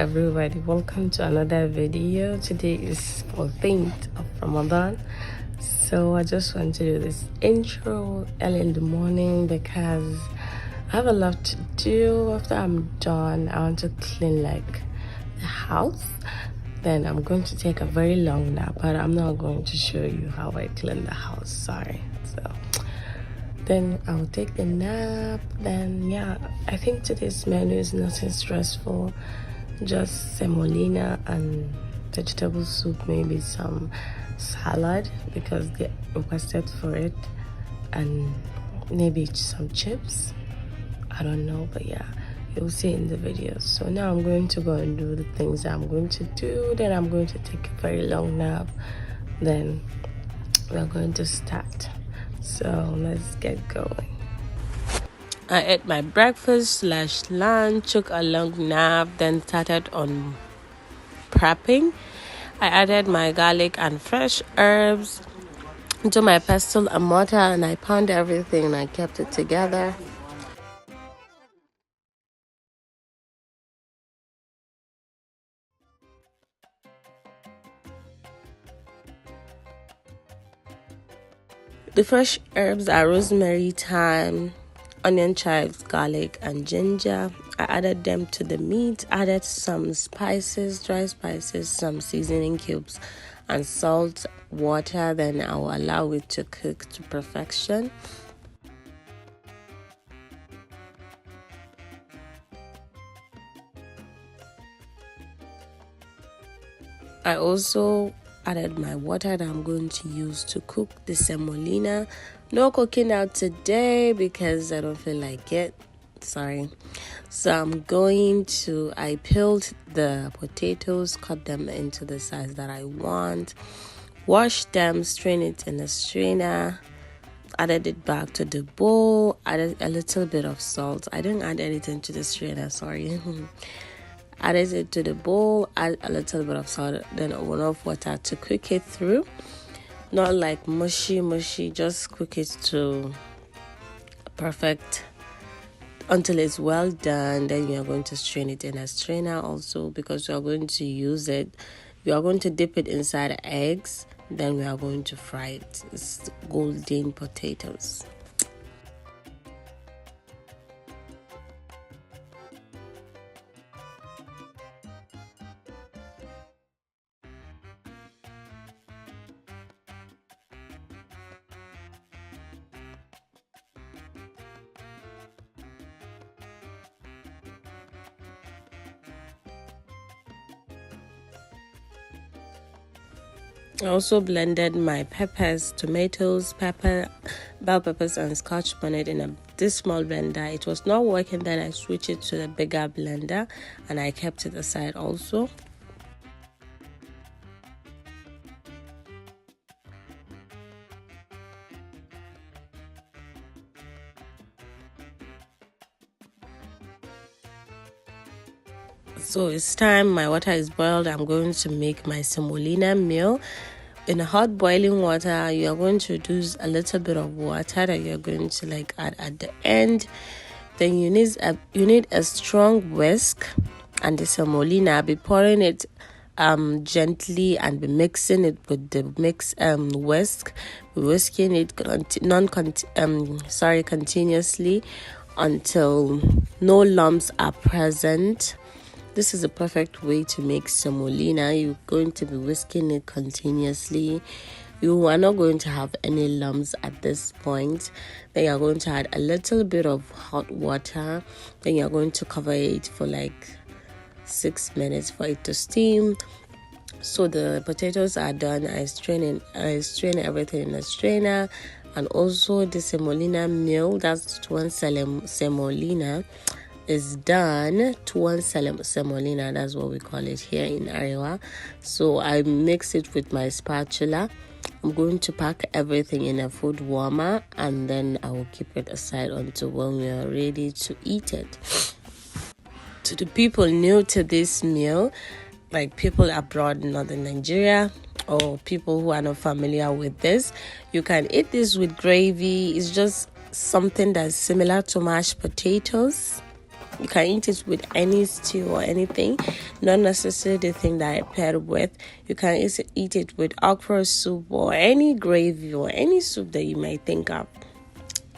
everybody, welcome to another video. Today is 14th of Ramadan, so I just want to do this intro early in the morning because I have a lot to do. After I'm done, I want to clean like the house, then I'm going to take a very long nap, but I'm not going to show you how I clean the house, sorry. So then I'll take the nap. Then yeah, I think today's menu is nothing stressful, just semolina and vegetable soup, maybe some salad because they requested for it, and maybe some chips, I don't know, but yeah, you'll see in the video. So now I'm going to go and do the things I'm going to do, then I'm going to take a very long nap, then we're going to start. So let's get going. I ate my breakfast / lunch, took a long nap, then started on prepping. I added my garlic and fresh herbs into my pestle and mortar, and I pounded everything and I kept it together. The fresh herbs are rosemary, thyme, onion, chives, garlic, and ginger. I added them to the meat, added some spices, dry spices, some seasoning cubes, and salt, water. Then I will allow it to cook to perfection. I also added my water that I'm going to use to cook the semolina. No cooking out today because I don't feel like it, sorry. So I peeled the potatoes, cut them into the size that I want, washed them, strain it in a strainer, added it back to the bowl, added a little bit of salt. I didn't add anything to the strainer, sorry. Added it to the bowl, add a little bit of salt, then enough water to cook it through. Not like mushy, just cook it to perfect until it's well done. Then you're going to strain it in a strainer also, because we are going to use it. We are going to dip it inside eggs, then we are going to fry it. It's golden potatoes. I also blended my peppers, tomatoes, bell peppers, and scotch bonnet in this small blender. It was not working, then I switched it to the bigger blender and I kept it aside also. So it's time, my water is boiled. I'm going to make my semolina meal. In hot boiling water, you are going to use a little bit of water that you're going to add at the end. Then you need a strong whisk, and the semolina, be pouring it gently and be mixing it with the whisk. Be whisking it continuously until no lumps are present. This is the perfect way to make semolina. You're going to be whisking it continuously. You are not going to have any lumps at this point. Then you're going to add a little bit of hot water. Then you're going to cover it for 6 minutes for it to steam. So the potatoes are done. I strain everything in a strainer. And also the semolina meal, that's one semolina, is done. To one semolina, that's what we call it here in Arewa. So I mix it with my spatula. I'm going to pack everything in a food warmer, and then I will keep it aside until when we are ready to eat it. To the people new to this meal, like people abroad in northern Nigeria, or people who are not familiar with this, you can eat this with gravy. It's just something that's similar to mashed potatoes. You can eat it with any stew or anything, not necessarily the thing that I paired with. You can eat it with okra soup or any gravy or any soup that you might think of.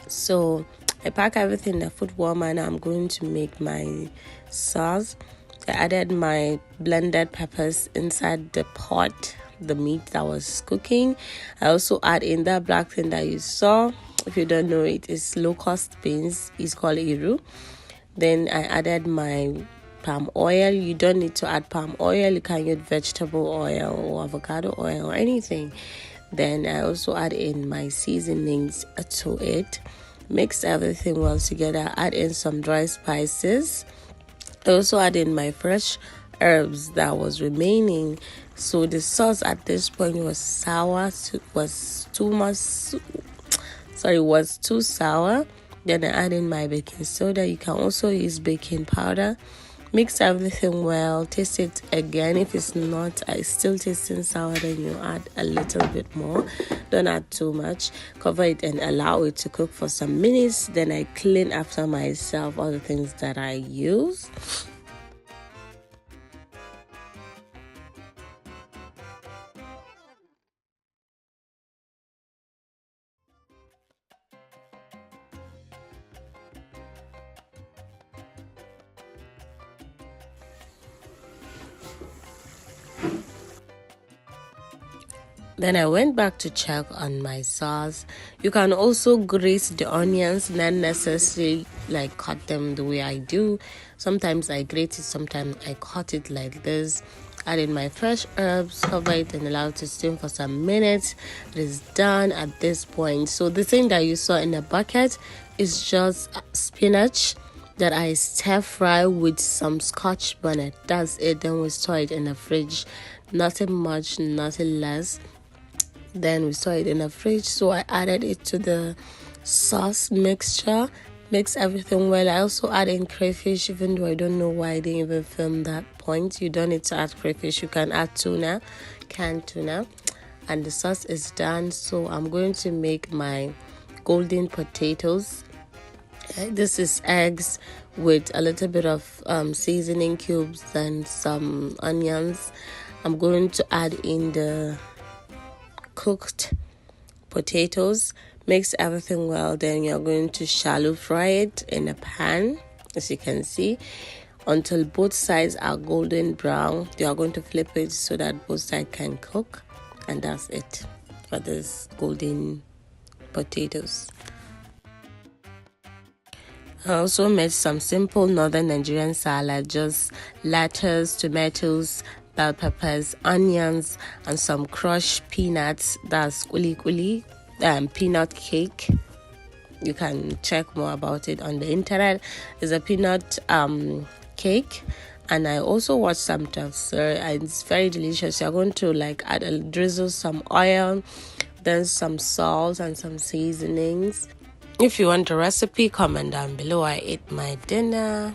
So I pack everything in the food warmer and I'm going to make my sauce. I added my blended peppers inside the pot, the meat that was cooking. I also add in that black thing that you saw. If you don't know it, it's low-cost beans. It's called iru. Then I added my palm oil. You don't need to add palm oil. You can use vegetable oil or avocado oil or anything. Then I also add in my seasonings to it. Mix everything well together. Add in some dry spices. I also add in my fresh herbs that was remaining. So the sauce at this point was sour. Was too sour. Then I add in my baking soda. You can also use baking powder. Mix everything well. Taste it again. If it's still tasting sour, then you add a little bit more. Don't add too much. Cover it and allow it to cook for some minutes. Then I clean after myself all the things that I use. Then I went back to check on my sauce. You can also grate the onions, not necessarily like cut them the way I do. Sometimes I grate it, sometimes I cut it like this. Add in my fresh herbs, cover it and allow it to steam for some minutes. It is done at this point. So the thing that you saw in the bucket is just spinach that I stir fry with some scotch bonnet. That's it. Then we store it in the fridge. Nothing much, nothing less. Then we store it in the fridge. So I added it to the sauce mixture. Mix everything well. I also add in crayfish, even though I don't know why I didn't even film that point. You don't need to add crayfish. You can add tuna, canned tuna. And the sauce is done. So I'm going to make my golden potatoes. This is eggs with a little bit of seasoning cubes and some onions. I'm going to add in the cooked potatoes. Mix everything well. Then you're going to shallow fry it in a pan, as you can see, until both sides are golden brown. You are going to flip it so that both sides can cook, and that's it for this golden potatoes. I also made some simple northern Nigerian salad, just lettuce, tomatoes, bell peppers, onions, and some crushed peanuts. That's kuli peanut cake. You can check more about it on the internet. It's a peanut cake. And I also watched some tips, and it's very delicious. You're going to drizzle some oil, then some salt and some seasonings. If you want a recipe, comment down below. I ate my dinner.